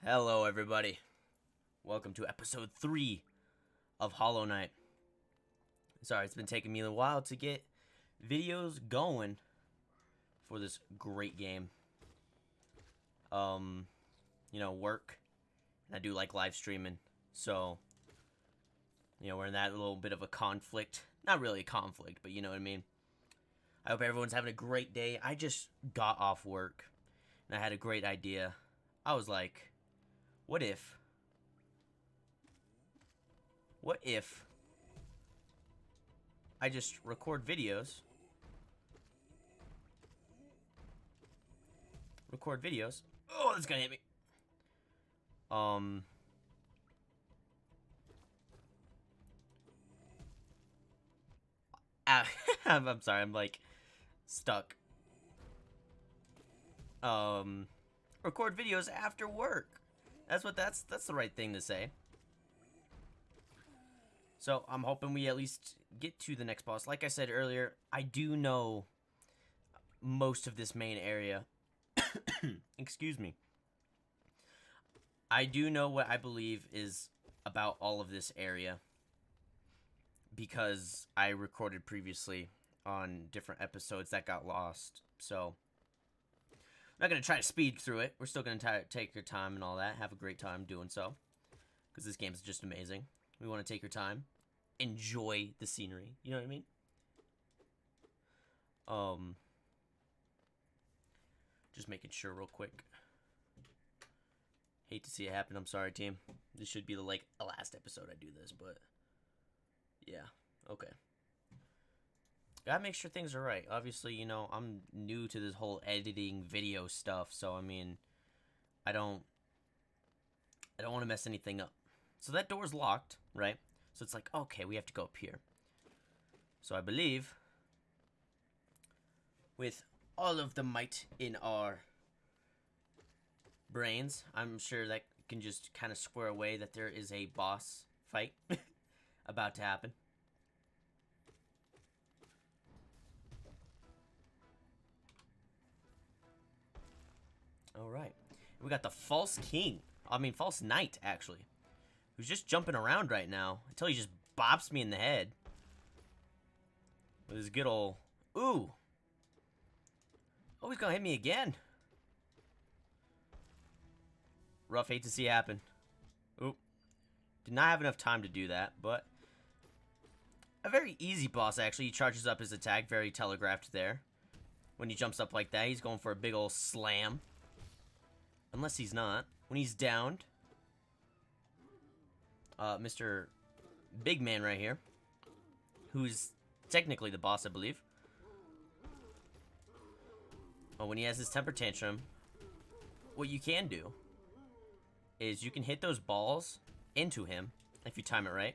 Hello, everybody. Welcome to episode 3 of Hollow Knight. Sorry, it's been taking me a while to get videos going for this great game. Work. And I do like live streaming. So, we're in that little bit of a conflict. Not really a conflict, but you know what I mean. I hope everyone's having a great day. I just got off work and I had a great idea. I was like, what if I just record videos? Oh, that's gonna hit me. I'm sorry, I'm like stuck. Record videos after work. That's the right thing to say. So I'm hoping we at least get to the next boss. Like I said earlier, I do know most of this main area. Excuse me. I do know what I believe is about all of this area because I recorded previously on different episodes that got lost. So I'm not going to try to speed through it. We're still going to take your time and all that. Have a great time doing so. Because this game is just amazing. We want to take your time. Enjoy the scenery. You know what I mean? Just making sure real quick. Hate to see it happen. I'm sorry, team. This should be the last episode I do this, but yeah. Okay. Gotta make sure things are right. Obviously, I'm new to this whole editing video stuff, so I don't want to mess anything up. So that door's locked, right? So it's like, okay, we have to go up here. So I believe, with all of the might in our brains, I'm sure that can just kind of square away that there is a boss fight about to happen. Alright. We got the False Knight, actually. Who's just jumping around right now until he just bops me in the head. With his good old... Ooh! Oh, he's gonna hit me again. Rough, hate to see it happen. Oop. Did not have enough time to do that, but... A very easy boss, actually. He charges up his attack, very telegraphed there. When he jumps up like that, he's going for a big old slam. Unless he's not. When he's downed... Mr. Big Man right here, who's technically the boss, I believe. Oh, when he has his temper tantrum, what you can do is you can hit those balls into him if you time it right.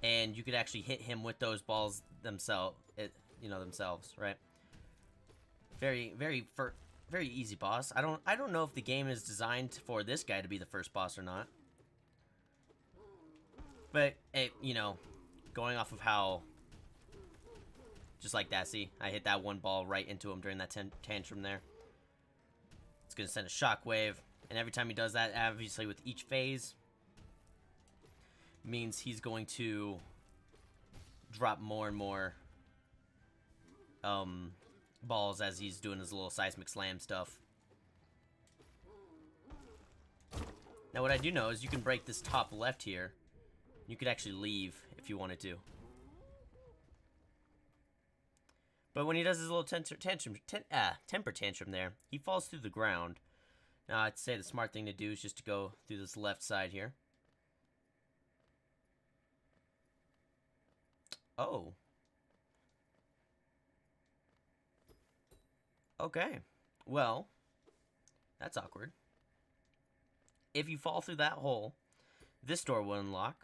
And you could actually hit him with those balls themselves, right? Very easy boss. I don't know if the game is designed for this guy to be the first boss or not. But, going off of how... Just like that, see? I hit that one ball right into him during that tantrum there. It's going to send a shockwave. And every time he does that, obviously with each phase, means he's going to drop more and more balls as he's doing his little seismic slam stuff. Now what I do know is you can break this top left here. You could actually leave if you wanted to. But when he does his little temper tantrum there, he falls through the ground. Now I'd say the smart thing to do is just to go through this left side here. Oh. Okay. Well, that's awkward. If you fall through that hole, this door will unlock.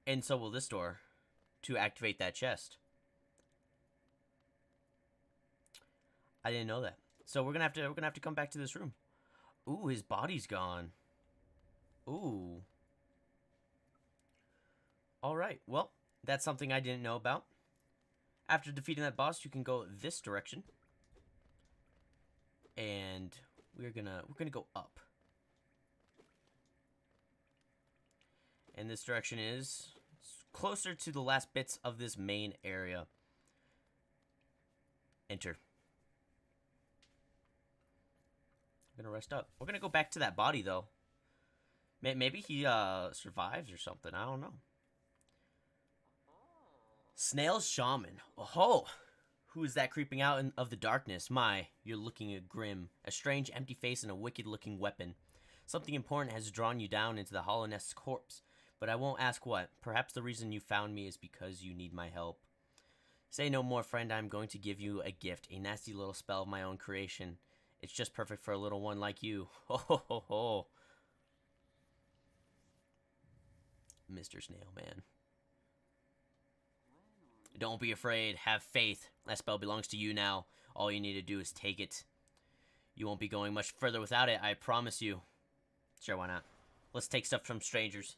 And so will this door to activate that chest. I didn't know that. So we're gonna have to come back to this room. Ooh, his body's gone. Ooh. Alright, well, that's something I didn't know about. After defeating that boss, you can go this direction. and we're gonna go up. And this direction is closer to the last bits of this main area. Enter. I'm gonna rest up. We're gonna go back to that body though. Maybe he survives or something. I don't know. Snail's shaman. Oh, who is that creeping out of the darkness? My, you're looking grim. A strange, empty face and a wicked-looking weapon. Something important has drawn you down into the Hollow Nest's corpse, but I won't ask what. Perhaps the reason you found me is because you need my help. Say no more, friend. I'm going to give you a gift, a nasty little spell of my own creation. It's just perfect for a little one like you. Ho ho ho ho. Mr. Snail Man. Don't be afraid. Have faith. That spell belongs to you now. All you need to do is take it. You won't be going much further without it, I promise you. Sure, why not? Let's take stuff from strangers.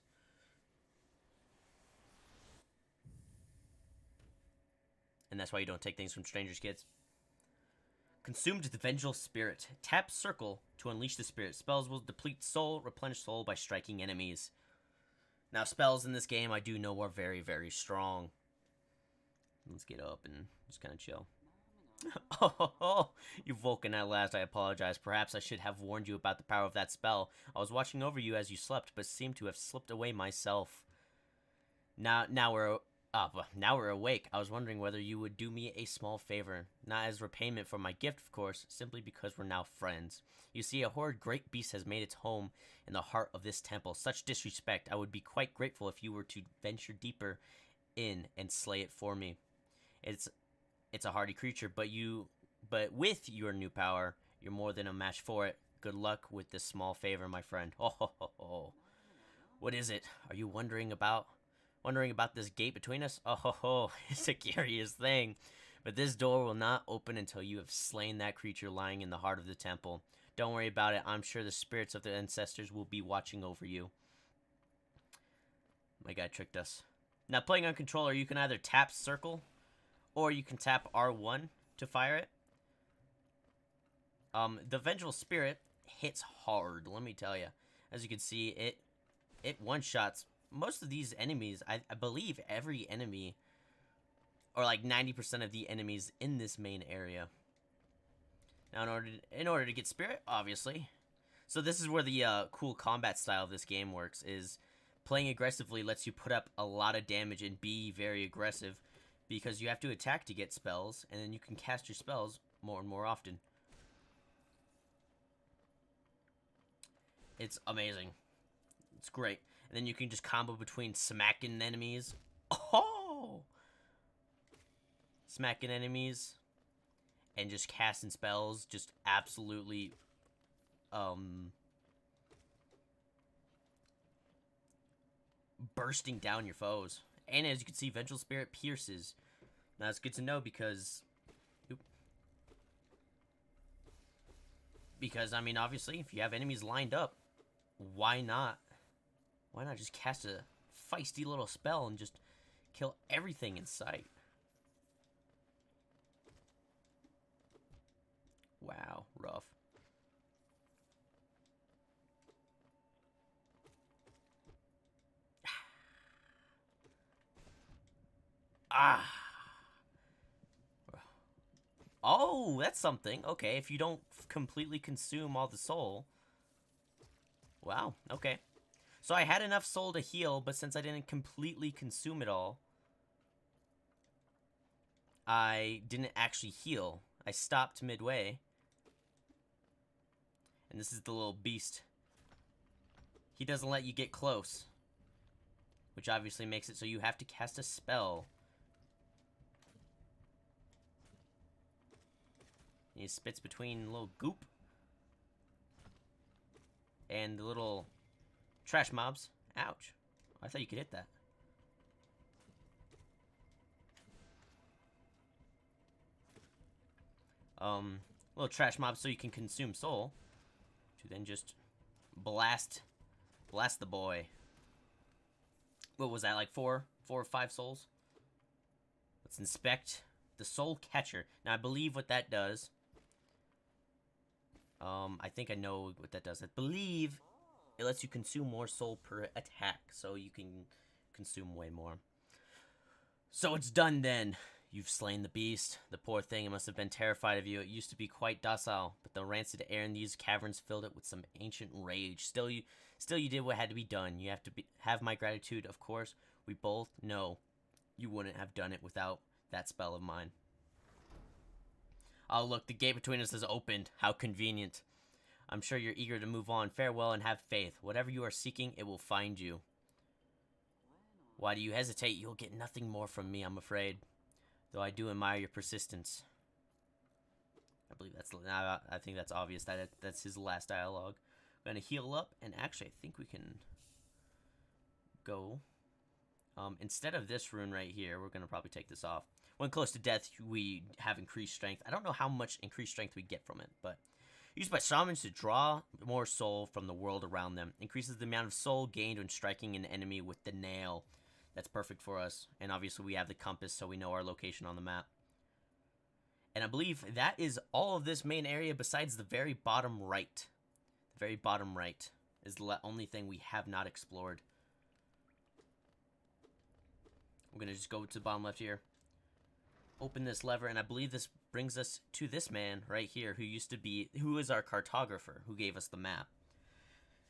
And that's why you don't take things from strangers, kids. Consumed the Vengeful Spirit. Tap circle to unleash the spirit. Spells will deplete soul, replenish soul by striking enemies. Now, spells in this game I do know are very, very strong. Let's get up and just kind of chill. Oh, you Vulcan at last. I apologize. Perhaps I should have warned you about the power of that spell. I was watching over you as you slept, but seemed to have slipped away myself. Now we're awake. I was wondering whether you would do me a small favor. Not as repayment for my gift, of course, simply because we're now friends. You see, a horrid great beast has made its home in the heart of this temple. Such disrespect. I would be quite grateful if you were to venture deeper in and slay it for me. It's a hardy creature, but with your new power, you're more than a match for it. Good luck with this small favor, my friend. Oh ho ho ho. What is it? Are you wondering about this gate between us? Oh ho ho, it's a curious thing. But this door will not open until you have slain that creature lying in the heart of the temple. Don't worry about it. I'm sure the spirits of the ancestors will be watching over you. My guy tricked us. Now, playing on controller, you can either tap circle, or you can tap R1 to fire it. The Vengeful Spirit hits hard, let me tell you. As you can see, it one-shots most of these enemies. I believe every enemy, or like 90% of the enemies in this main area. Now, in order to get Spirit, obviously. So this is where the cool combat style of this game works, is playing aggressively lets you put up a lot of damage and be very aggressive, because you have to attack to get spells, and then you can cast your spells more and more often. It's amazing. It's great. And then you can just combo between smacking enemies. Oh! Smacking enemies. And just casting spells. Just absolutely... bursting down your foes. And as you can see, Vengeful Spirit pierces. Now, it's good to know because... Because, I mean, obviously, if you have enemies lined up, why not? Why not just cast a feisty little spell and just kill everything in sight? Wow, rough. Ah. Oh, that's something. Okay, if you don't completely consume all the soul. Wow, okay. So I had enough soul to heal, but since I didn't completely consume it all, I didn't actually heal. I stopped midway. And this is the little beast. He doesn't let you get close, which obviously makes it so you have to cast a spell. He spits between a little goop and the little trash mobs. Ouch. I thought you could hit that. Little trash mobs so you can consume soul. To then just blast the boy. What was that, like 4 or 5 souls? Let's inspect the soul catcher. Now I believe what that does I think I know what that does. I believe it lets you consume more soul per attack, so you can consume way more. So it's done then. You've slain the beast. The poor thing, it must have been terrified of you. It used to be quite docile, but the rancid air in these caverns filled it with some ancient rage. Still you did what had to be done. You have to have my gratitude, of course. We both know you wouldn't have done it without that spell of mine. Oh, look, the gate between us has opened. How convenient. I'm sure you're eager to move on. Farewell and have faith. Whatever you are seeking, it will find you. Why do you hesitate? You'll get nothing more from me, I'm afraid. Though I do admire your persistence. I believe that's... I think that's obvious. That's his last dialogue. I'm going to heal up, and actually, I think we can go... instead of this rune right here, we're going to probably take this off. When close to death, we have increased strength. I don't know how much increased strength we get from it, but... Used by shamans to draw more soul from the world around them. Increases the amount of soul gained when striking an enemy with the nail. That's perfect for us. And obviously we have the compass, so we know our location on the map. And I believe that is all of this main area besides the very bottom right. The very bottom right is the only thing we have not explored. We're going to just go to the bottom left here. Open this lever, and I believe this brings us to this man right here who is our cartographer, who gave us the map.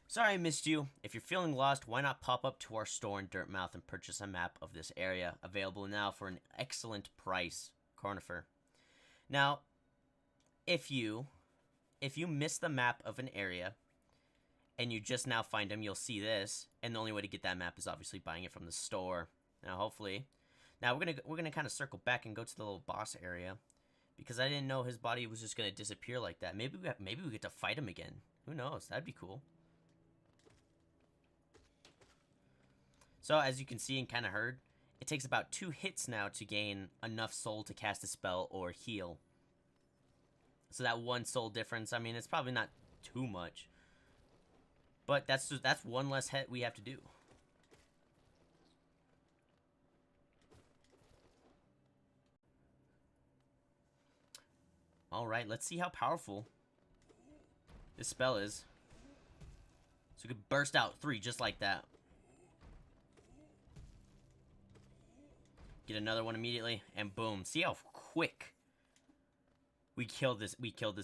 Sorry I missed you. If you're feeling lost, why not pop up to our store in Dirtmouth and purchase a map of this area, available now for an excellent price. Cornifer. Now, if you miss the map of an area, and you just now find him, you'll see this, and the only way to get that map is obviously buying it from the store. Now, hopefully... Now, we're gonna kind of circle back and go to the little boss area, because I didn't know his body was just gonna disappear like that. Maybe we get to fight him again. Who knows? That'd be cool. So, as you can see and kind of heard, it takes about 2 hits now to gain enough soul to cast a spell or heal. So that 1 soul difference, I mean, it's probably not too much, but that's one less hit we have to do. Alright, let's see how powerful this spell is. So we could burst out 3 just like that. Get another one immediately, and boom. See how quick we killed this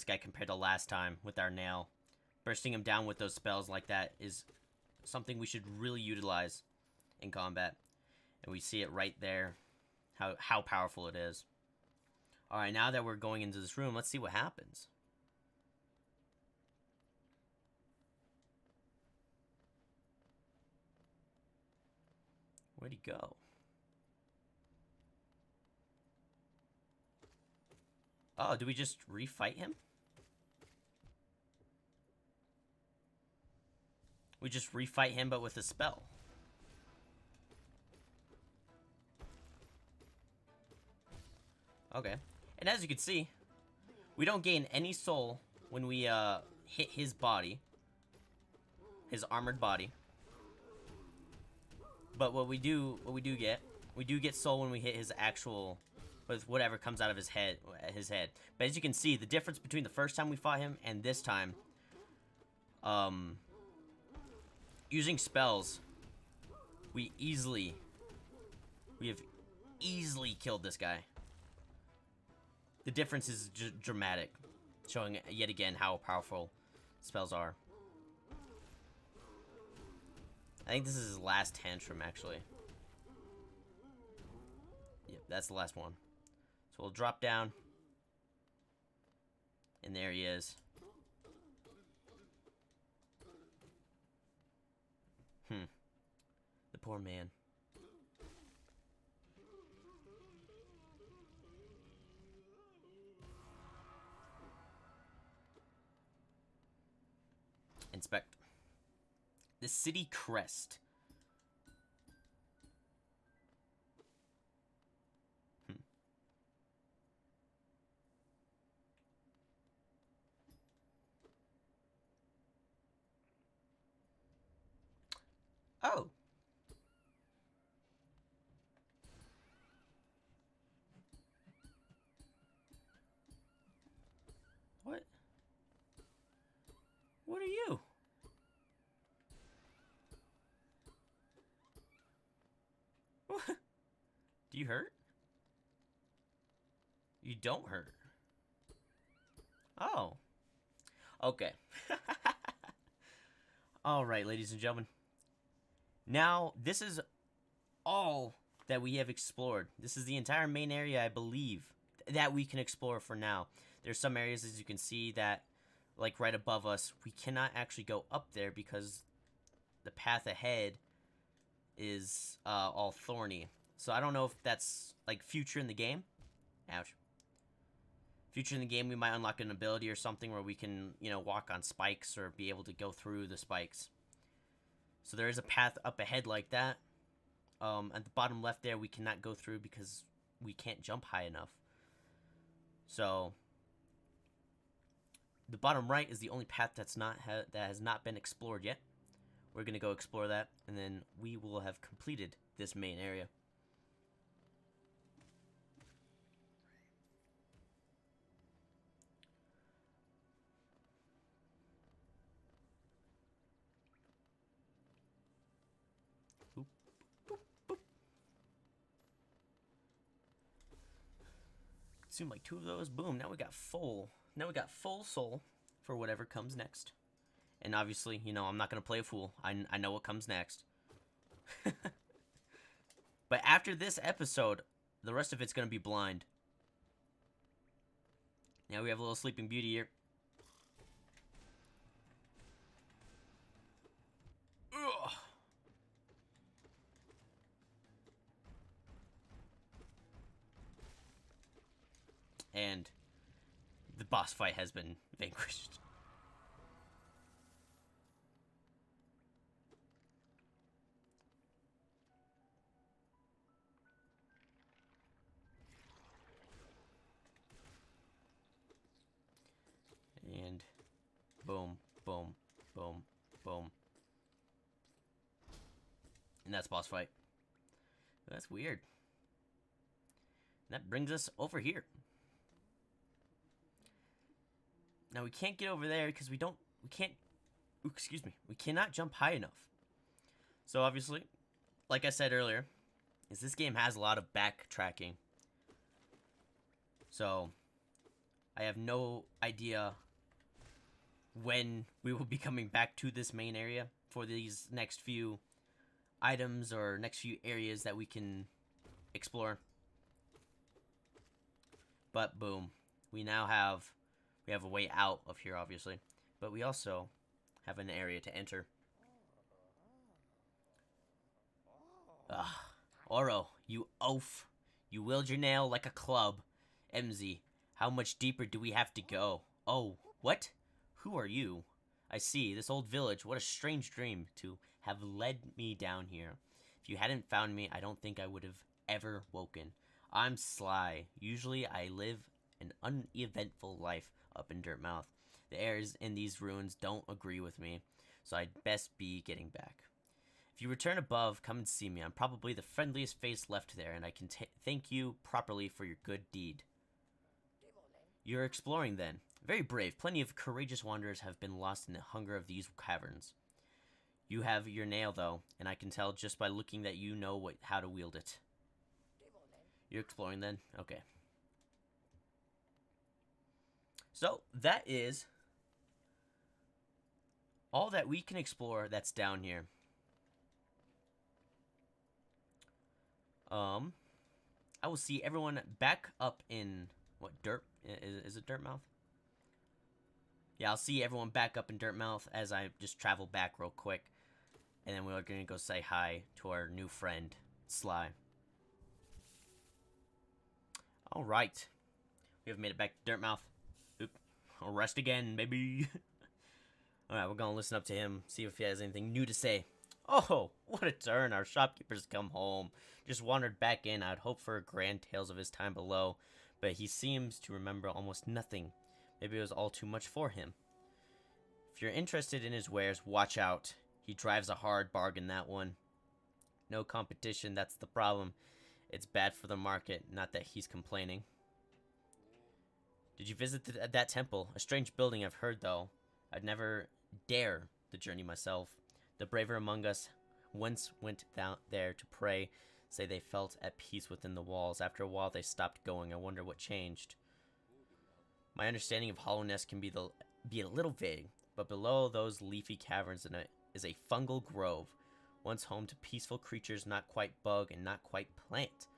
guy compared to last time with our nail. Bursting him down with those spells like that is something we should really utilize in combat. And we see it right there, how powerful it is. Alright, now that we're going into this room, let's see what happens. Where'd he go? Oh, do we just refight him? We just refight him, but with a spell. Okay. And as you can see, we don't gain any soul when we hit his body. His armored body. But what we do get soul when we hit his actual, with whatever comes out of his head. But as you can see, the difference between the first time we fought him and this time, using spells, we have easily killed this guy. The difference is dramatic, showing yet again how powerful spells are. I think this is his last tantrum, actually. Yep, that's the last one. So we'll drop down. And there he is. The poor man. Inspect. The city crest. Oh. What? You hurt? You don't hurt. Oh. Okay. Alright, ladies and gentlemen. Now, this is all that we have explored. This is the entire main area, I believe, that we can explore for now. There's some areas, as you can see, that, like right above us, we cannot actually go up there because the path ahead is all thorny. So I don't know if that's, like, future in the game. Ouch. Future in the game, we might unlock an ability or something where we can, you know, walk on spikes or be able to go through the spikes. So there is a path up ahead like that. At the bottom left there, we cannot go through because we can't jump high enough. So the bottom right is the only path that has not been explored yet. We're gonna go explore that, and then we will have completed this main area. Boop, boop, boop. Consume like 2 of those. Boom. Now we got full. Now we got full soul for whatever comes next. And obviously, you know, I'm not gonna play a fool. I know what comes next. But after this episode, the rest of it's gonna be blind. Now we have a little Sleeping Beauty here. Ugh. And the boss fight has been vanquished. And boom, boom, boom, boom. And that's boss fight. That's weird. That brings us over here. Now we can't get over there because we cannot jump high enough. So obviously, like I said earlier, is this game has a lot of backtracking. So I have no idea when we will be coming back to this main area for these next few items or next few areas that we can explore. But boom, we have a way out of here, obviously, but we also have an area to enter. Ugh. Oro, you oaf. You wield your nail like a club. MZ, how much deeper do we have to go? Oh, what? Who are you? I see, this old village, what a strange dream to have led me down here. If you hadn't found me, I don't think I would have ever woken. I'm Sly. Usually I live an uneventful life up in Dirtmouth. The airs in these ruins don't agree with me, so I'd best be getting back. If you return above, come and see me. I'm probably the friendliest face left there, and I can thank you properly for your good deed. You're exploring, then. Very brave. Plenty of courageous wanderers have been lost in the hunger of these caverns. You have your nail, though, and I can tell just by looking that you know how to wield it. You're exploring, then? Okay. So, that is all that we can explore that's down here. I will see everyone back up in, what, Dirt? Is it Dirtmouth? Yeah, I'll see everyone back up in Dirtmouth as I just travel back real quick. And then we're going to go say hi to our new friend, Sly. Alright. We have made it back to Dirtmouth. Oop. I'll rest again, baby. Alright, we're going to listen up to him, see if he has anything new to say. Oh, what a turn. Our shopkeeper's come home. Just wandered back in. I'd hoped for grand tales of his time below, but he seems to remember almost nothing. Maybe it was all too much for him. If you're interested in his wares, watch out. He drives a hard bargain, that one. No competition, that's the problem. It's bad for the market, not that he's complaining. Did you visit that temple? A strange building, I've heard, though. I'd never dare the journey myself. The braver among us once went down there to pray. say they felt at peace within the walls. After a while, they stopped going. I wonder what changed. My understanding of Hallownest can be a little vague, but below those leafy caverns is a fungal grove, once home to peaceful creatures not quite bug and not quite plant.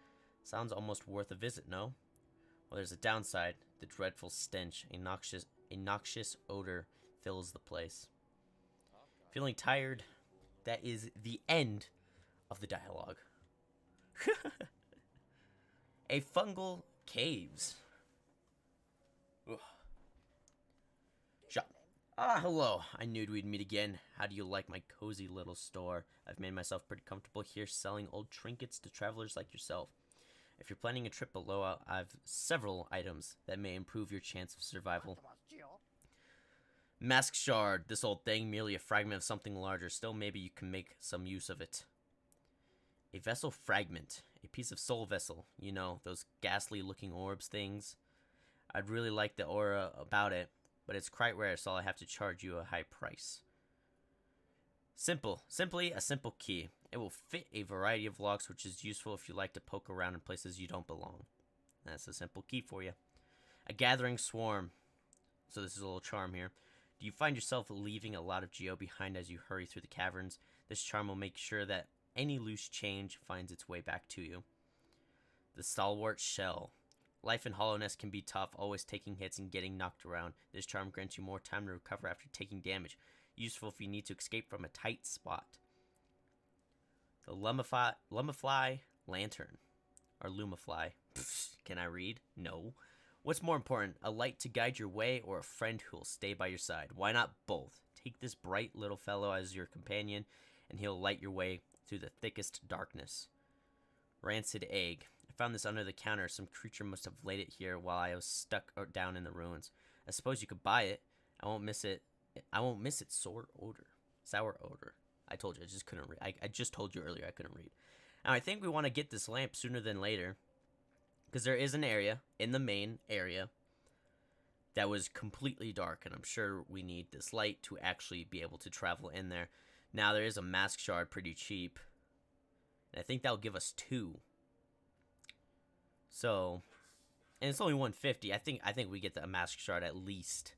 Sounds almost worth a visit, no? Well, there's a downside. The dreadful stench, a noxious odor fills the place. Feeling tired? That is the end of the dialogue. A fungal caves. Ugh. Shop. Ah, hello. I knew we'd meet again. How do you like my cozy little store? I've made myself pretty comfortable here selling old trinkets to travelers like yourself. If you're planning a trip below, I've several items that may improve your chance of survival. Mask shard. This old thing, merely a fragment of something larger. Still, maybe you can make some use of it. A vessel fragment. A piece of soul vessel. You know, those ghastly looking orbs things. I'd really like the aura about it, but it's quite rare, so I'll have to charge you a high price. Simply a simple key. It will fit a variety of locks, which is useful if you like to poke around in places you don't belong. That's a simple key for you. A gathering swarm. So this is a little charm here. Do you find yourself leaving a lot of geo behind as you hurry through the caverns? This charm will make sure that any loose change finds its way back to you. The stalwart shell. Life in Hallownest can be tough, always taking hits and getting knocked around. This charm grants you more time to recover after taking damage. Useful if you need to escape from a tight spot. The Lumifly Lantern. Or Lumifly. Can I read? No. What's more important, a light to guide your way or a friend who will stay by your side? Why not both? Take this bright little fellow as your companion, and he'll light your way through the thickest darkness. Rancid egg. I found this under the counter. Some creature must have laid it here while I was stuck down in the ruins. I suppose you could buy it. I won't miss it. I won't miss its sour odor. I told you, I just couldn't read. I just told you earlier I couldn't read. Now, I think we want to get this lamp sooner than later, because there is an area in the main area that was completely dark, and I'm sure we need this light to actually be able to travel in there. Now, there is a mask shard pretty cheap, and I think that'll give us 2. So, and it's only 150. I think we get the mask shard at least.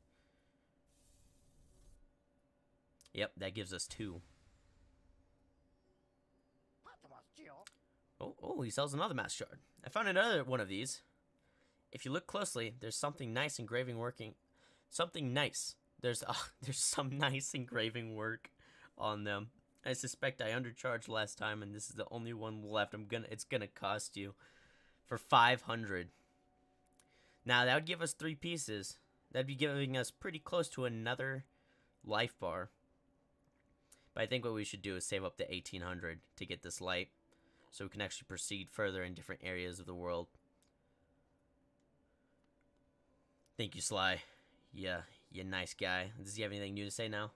Yep, that gives us 2. Oh, he sells another mask shard. I found another one of these. If you look closely, there's something nice engraving working. Something nice. There's some nice engraving work on them. I suspect I undercharged last time, and this is the only one left. It's gonna cost you for 500. Now that would give us 3 pieces. That'd be giving us pretty close to another life bar. But I think what we should do is save up the 1800 to get this light, so we can actually proceed further in different areas of the world. Thank you, Sly. Yeah, you nice guy. Does he have anything new to say now?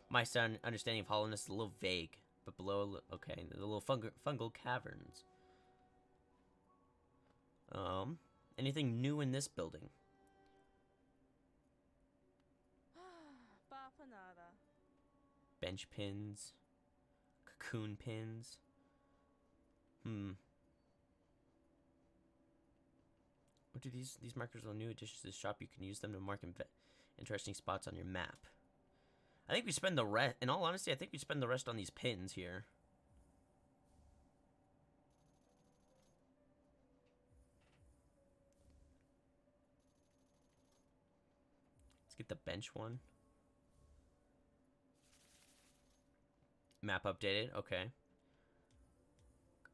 My understanding of Hallownest is a little vague, but below, okay, the little fungal caverns. Anything new in this building? Bench pins, cocoon pins. What do these markers are new additions to the shop? You can use them to mark interesting spots on your map. I think we spend the rest, in all honesty, I think we spend the rest on these pins here. Let's get the bench one. Map updated, okay.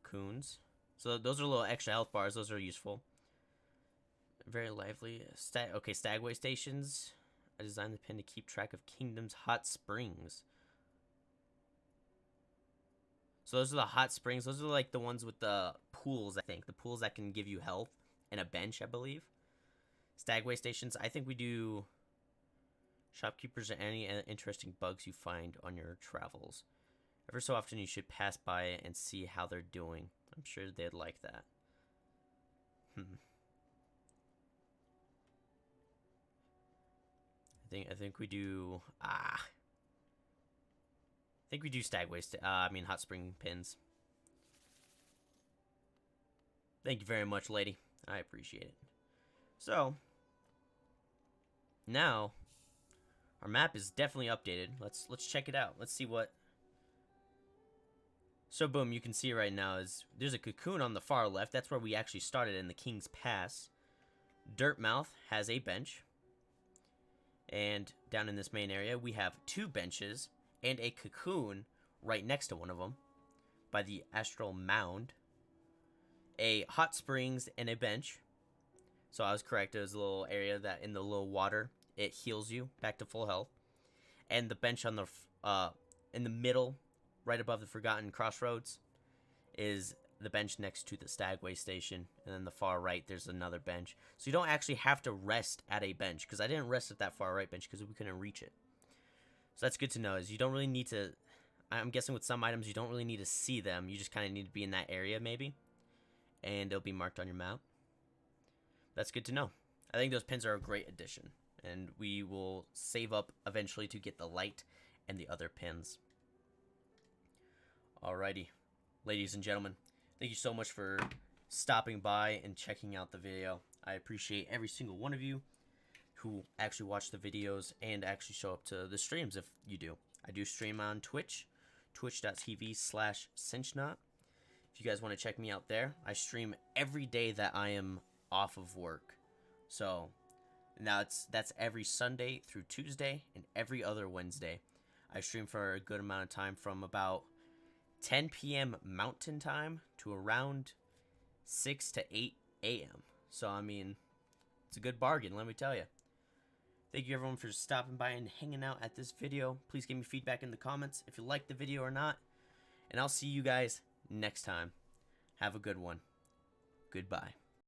Cocoons. So those are little extra health bars, those are useful. Very lively. Okay, Stagway stations. I designed the pin to keep track of Kingdom's hot springs. So those are the hot springs. Those are like the ones with the pools, I think. The pools that can give you health and a bench, I believe. Stagway stations. I think we do shopkeepers or any interesting bugs you find on your travels. Ever so often you should pass by it and see how they're doing. I'm sure they'd like that. I think we do I think we do Stagway hot spring pins. Thank you very much, lady. I appreciate it. So, now, our map is definitely updated. Let's check it out. Let's see what... So, boom, you can see right now is there's a cocoon on the far left. That's where we actually started in the King's Pass. Dirtmouth has a bench. And down in this main area, we have 2 benches and a cocoon right next to one of them by the Astral Mound. A hot springs and a bench. So I was correct. There's a little area that in the little water, it heals you back to full health. And the bench on the in the middle, right above the Forgotten Crossroads, is the bench next to the Stagway Station. And then the far right, there's another bench. So you don't actually have to rest at a bench, because I didn't rest at that far right bench because we couldn't reach it. So that's good to know, is you don't really need to... I'm guessing with some items, you don't really need to see them. You just kind of need to be in that area, maybe. And it'll be marked on your map. That's good to know. I think those pins are a great addition. And we will save up eventually to get the light and the other pins. Alrighty. Ladies and gentlemen, thank you so much for stopping by and checking out the video. I appreciate every single one of you who actually watch the videos and actually show up to the streams if you do. I do stream on Twitch, twitch.tv/CinchNot. If you guys want to check me out there, I stream every day that I am off of work. So now that's every Sunday through Tuesday and every other Wednesday. I stream for a good amount of time from about 10 p.m. Mountain Time to around 6 to 8 a.m. So, I mean, it's a good bargain, let me tell you. Thank you, everyone, for stopping by and hanging out at this video. Please give me feedback in the comments if you liked the video or not. And I'll see you guys next time. Have a good one. Goodbye.